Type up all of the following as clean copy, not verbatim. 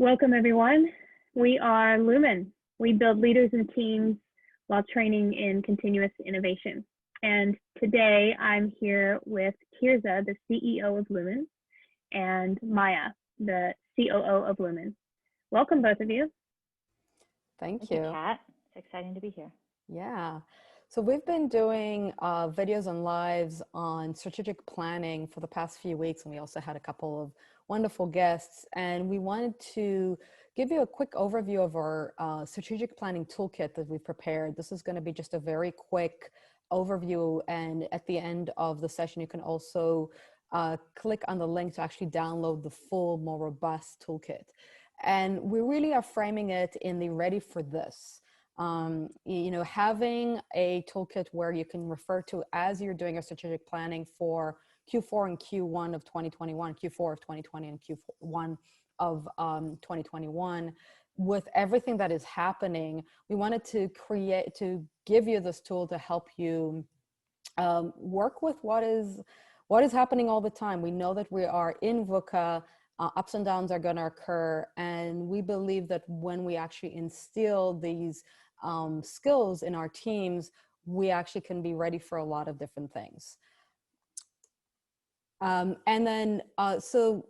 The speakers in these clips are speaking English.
Welcome, everyone. We are Lumen. We build leaders and teams while training in continuous innovation. And today I'm here with Tirza, the CEO of Lumen, and Maya, the COO of Lumen. Welcome, both of you. Thank you, Kat. It's exciting to be here. Yeah. So we've been doing videos and lives on strategic planning for the past few weeks, and we also had a couple of wonderful guests. And we wanted to give you a quick overview of our strategic planning toolkit that we've prepared. This is going to be just a very quick overview. And at the end of the session, you can also click on the link to actually download the full, more robust toolkit. And we really are framing it in the ready for this. Having a toolkit where you can refer to as you're doing your strategic planning for Q4 and Q1 of 2021, Q4 of 2020 and Q1 of 2021, with everything that is happening, we wanted to give you this tool to help you work with what is happening all the time. We know that we are in VUCA. Ups and downs are going to occur, and we believe that when we actually instill these skills in our teams, we actually can be ready for a lot of different things. So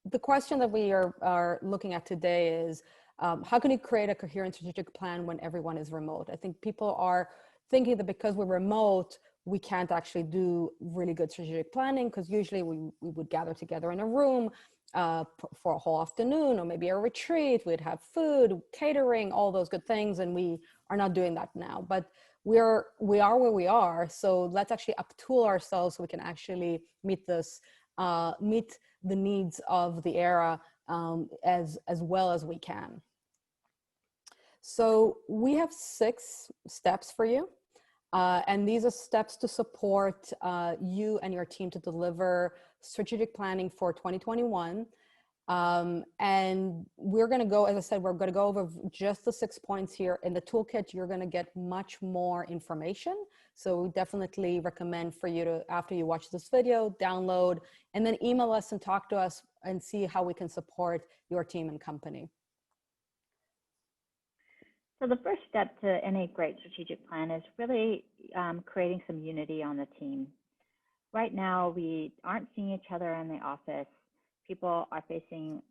the question that we are looking at today is, how can you create a coherent strategic plan when everyone is remote? I think people are thinking that because we're remote, we can't actually do really good strategic planning, because usually we would gather together in a room for a whole afternoon, or maybe a retreat. We'd have food, catering, all those good things, and we are not doing that now. But we are where we are, so let's actually uptool ourselves so we can actually meet the needs of the era as well as we can. So we have 6 steps for you. And these are steps to support you and your team to deliver strategic planning for 2021. And we're going to go, as I said, we're going to go over just the 6 points here. In the toolkit, you're going to get much more information. So we definitely recommend for you to, after you watch this video, download and then email us and talk to us and see how we can support your team and company. So the first step to any great strategic plan is really creating some unity on the team. Right now, we aren't seeing each other in the office. People are facing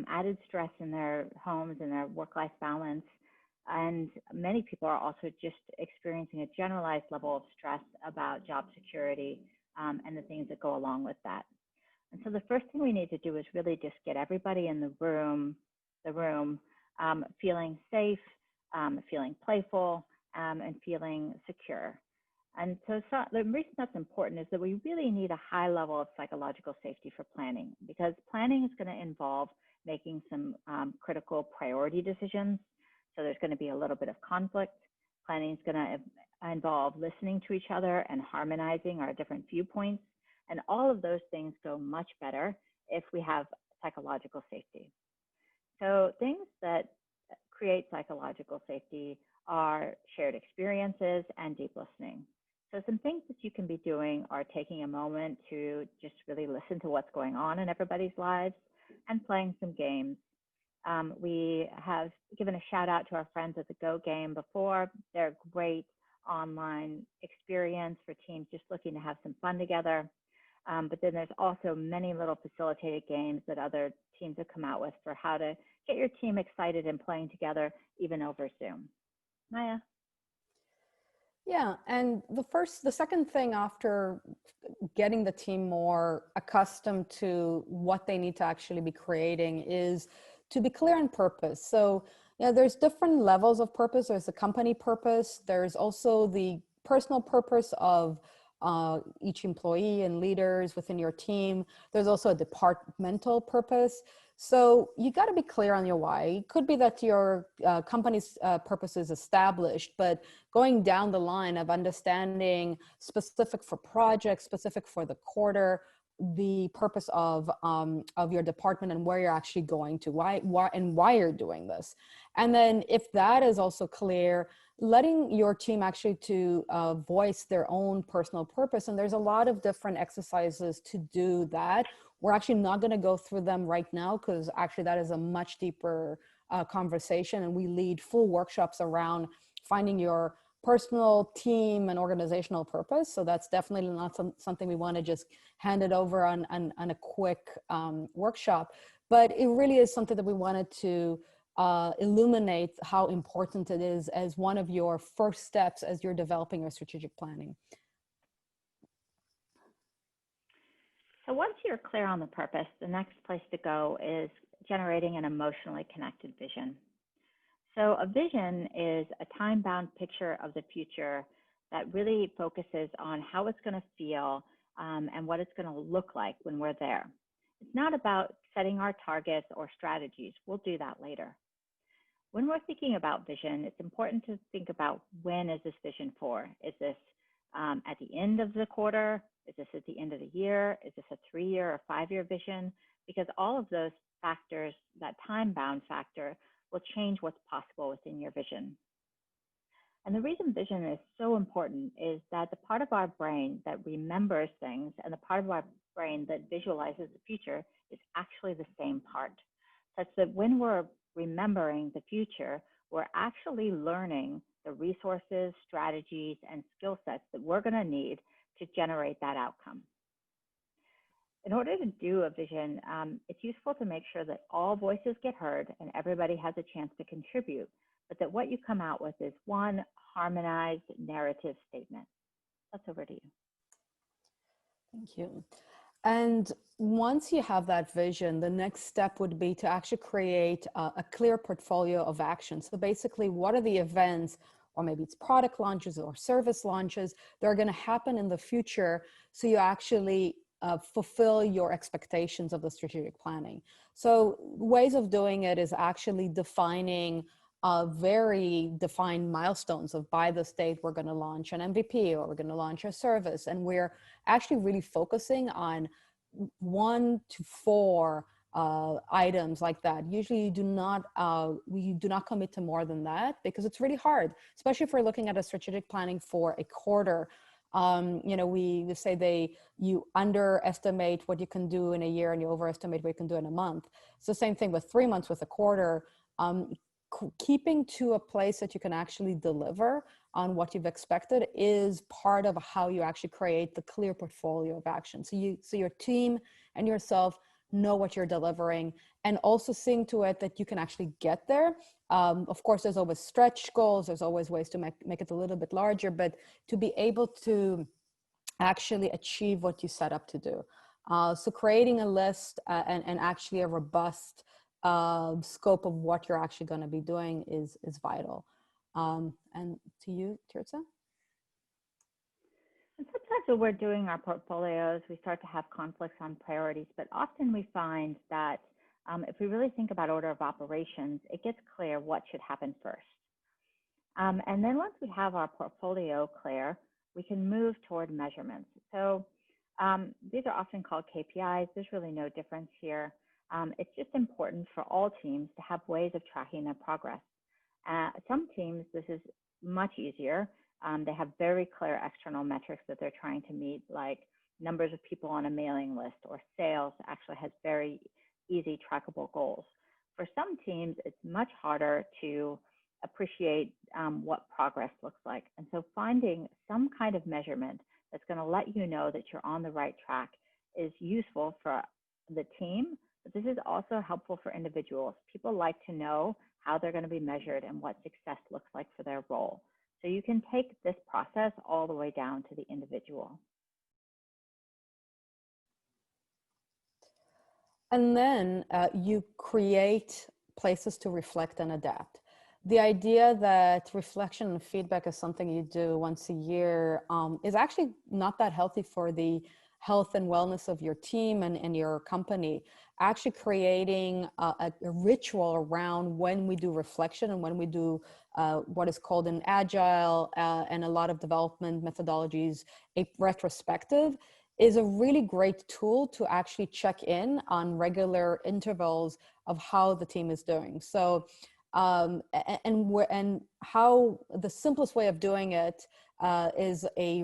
added stress in their homes and their work-life balance. And many people are also just experiencing a generalized level of stress about job security and the things that go along with that. And so the first thing we need to do is really just get everybody in the room feeling safe, feeling playful, and feeling secure. And so the reason that's important is that we really need a high level of psychological safety for planning, because planning is going to involve making some critical priority decisions. So there's going to be a little bit of conflict. Planning is going to involve listening to each other and harmonizing our different viewpoints. And all of those things go much better if we have psychological safety. So things that create psychological safety are shared experiences and deep listening. So some things that you can be doing are taking a moment to just really listen to what's going on in everybody's lives and playing some games. We have given a shout out to our friends at the Go Game before. They're a great online experience for teams just looking to have some fun together. But then there's also many little facilitated games that other teams have come out with for how to get your team excited and playing together, even over Zoom. Maya? Yeah, and the second thing after getting the team more accustomed to what they need to actually be creating is to be clear on purpose. So, there's different levels of purpose. There's the company purpose. There's also the personal purpose of each employee and leaders within your team. There's also a departmental purpose. So you got to be clear on your why. It could be that your company's purpose is established, but going down the line of understanding specific for projects, specific for the quarter, the purpose of your department and where you're actually going to, why you're doing this. And then if that is also clear, letting your team actually to voice their own personal purpose. And there's a lot of different exercises to do that. We're actually not going to go through them right now because actually that is a much deeper conversation, and we lead full workshops around finding your personal, team, and organizational purpose. So that's definitely not something we want to just hand it over on a quick workshop, but it really is something that we wanted to illuminate how important it is as one of your first steps as you're developing your strategic planning. So once you're clear on the purpose, the next place to go is generating an emotionally connected vision. So a vision is a time-bound picture of the future that really focuses on how it's going to feel and what it's going to look like when we're there. It's not about setting our targets or strategies. We'll do that later. When we're thinking about vision, it's important to think about, when is this vision for? Is this at the end of the quarter? Is this at the end of the year? Is this a 3-year or 5-year vision? Because all of those factors, that time-bound factor, will change what's possible within your vision. And the reason vision is so important is that the part of our brain that remembers things and the part of our brain that visualizes the future is actually the same part, such that when we're remembering the future, we're actually learning the resources, strategies, and skill sets that we're going to need to generate that outcome. In order to do a vision, it's useful to make sure that all voices get heard and everybody has a chance to contribute, but that what you come out with is one harmonized narrative statement. That's over to you. Thank you. And once you have that vision, the next step would be to actually create a clear portfolio of actions. So basically, what are the events, or maybe it's product launches or service launches, that are going to happen in the future, so you actually fulfill your expectations of the strategic planning. So ways of doing it is actually defining very defined milestones of, by this date, we're going to launch an MVP, or we're going to launch a service. And we're actually really focusing on 1 to 4 items like that. Usually we do not commit to more than that, because it's really hard, especially if we're looking at a strategic planning for a quarter. We say you underestimate what you can do in a year and you overestimate what you can do in a month. It's the same thing with 3 months, with a quarter. Keeping to a place that you can actually deliver on what you've expected is part of how you actually create the clear portfolio of action. So your team and yourself know what you're delivering, and also seeing to it that you can actually get there. Of course, there's always stretch goals. There's always ways to make it a little bit larger, but to be able to actually achieve what you set up to do. So creating a list and actually a robust scope of what you're actually going to be doing is vital. And to you, Tirza? And sometimes when we're doing our portfolios, we start to have conflicts on priorities, but often we find that if we really think about order of operations, it gets clear what should happen first. And then once we have our portfolio clear, we can move toward measurements. So these are often called KPIs. There's really no difference here. It's just important for all teams to have ways of tracking their progress. Some teams, this is much easier. They have very clear external metrics that they're trying to meet, like numbers of people on a mailing list, or sales actually has very easy trackable goals. For some teams, it's much harder to appreciate what progress looks like. And so finding some kind of measurement that's going to let you know that you're on the right track is useful for the team, but this is also helpful for individuals. People like to know how they're going to be measured and what success looks like for their role. So you can take this process all the way down to the individual. And then you create places to reflect and adapt. The idea that reflection and feedback is something you do once a year is actually not that healthy for the health and wellness of your team and your company. Actually creating a ritual around when we do reflection and when we do what is called an agile and a lot of development methodologies, a retrospective, is a really great tool to actually check in on regular intervals of how the team is doing. So And how the simplest way of doing it is a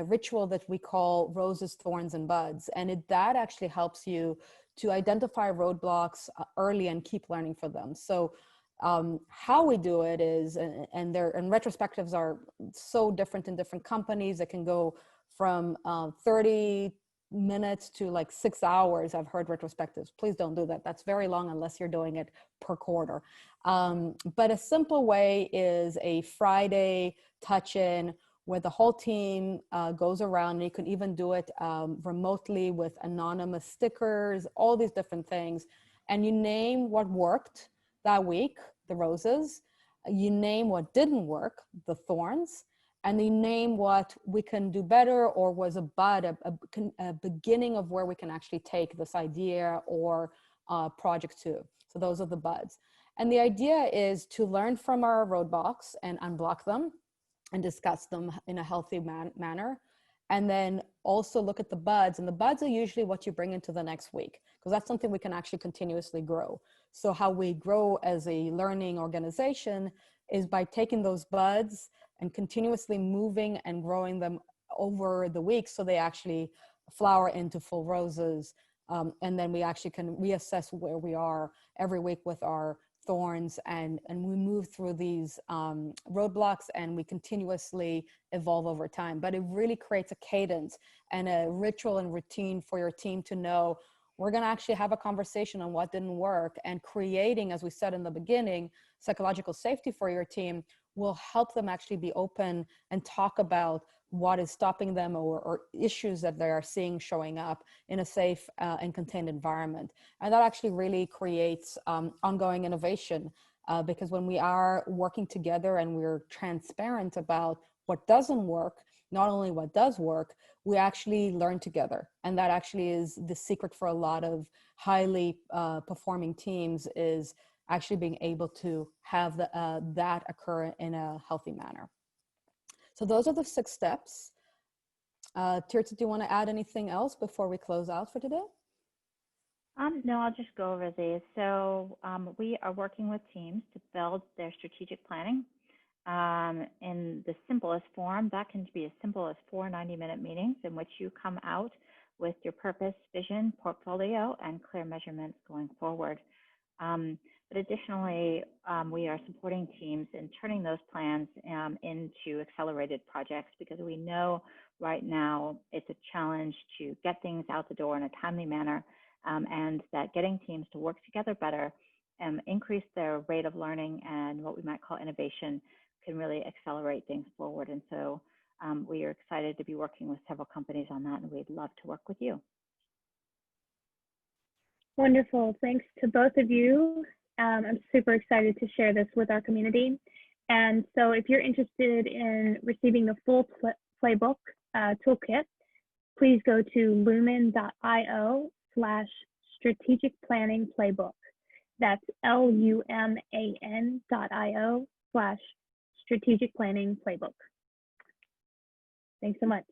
ritual that we call roses, thorns, and buds. And that actually helps you to identify roadblocks early and keep learning for them. So how we do it is, and retrospectives are so different in different companies. It can go from 30 minutes to like 6 hours. I've heard retrospectives. Please don't do that. That's very long unless you're doing it per quarter. But a simple way is a Friday touch-in where the whole team goes around. And you can even do it remotely with anonymous stickers, all these different things. And you name what worked that week, the roses. You name what didn't work, the thorns. And you name what we can do better, or was a bud, a beginning of where we can actually take this idea or project to. So those are the buds. And the idea is to learn from our roadblocks and unblock them and discuss them in a healthy manner. And then also look at the buds. And the buds are usually what you bring into the next week, because that's something we can actually continuously grow. So how we grow as a learning organization is by taking those buds and continuously moving and growing them over the week so they actually flower into full roses. And then we actually can reassess where we are every week with our thorns, and we move through these roadblocks, and we continuously evolve over time. But it really creates a cadence and a ritual and routine for your team to know we're going to actually have a conversation on what didn't work, and creating, as we said in the beginning, psychological safety for your team will help them actually be open and talk about what is stopping them, or issues that they are seeing showing up in a safe and contained environment. And that actually really creates ongoing innovation, because when we are working together and we're transparent about what doesn't work, not only what does work, we actually learn together. And that actually is the secret for a lot of highly performing teams, is actually being able to have that occur in a healthy manner. So those are the 6 steps. Tirza, do you want to add anything else before we close out for today? No, I'll just go over these. So we are working with teams to build their strategic planning in the simplest form. That can be as simple as 4 90-minute meetings in which you come out with your purpose, vision, portfolio, and clear measurements going forward. But additionally, we are supporting teams in turning those plans into accelerated projects, because we know right now it's a challenge to get things out the door in a timely manner, and that getting teams to work together better, increase their rate of learning, and what we might call innovation can really accelerate things forward. And so we are excited to be working with several companies on that, and we'd love to work with you. Wonderful. Thanks to both of you. I'm super excited to share this with our community. And so if you're interested in receiving the full playbook toolkit, please go to lumen.io/strategic planning playbook. That's luman.io/strategic planning playbook. Thanks so much.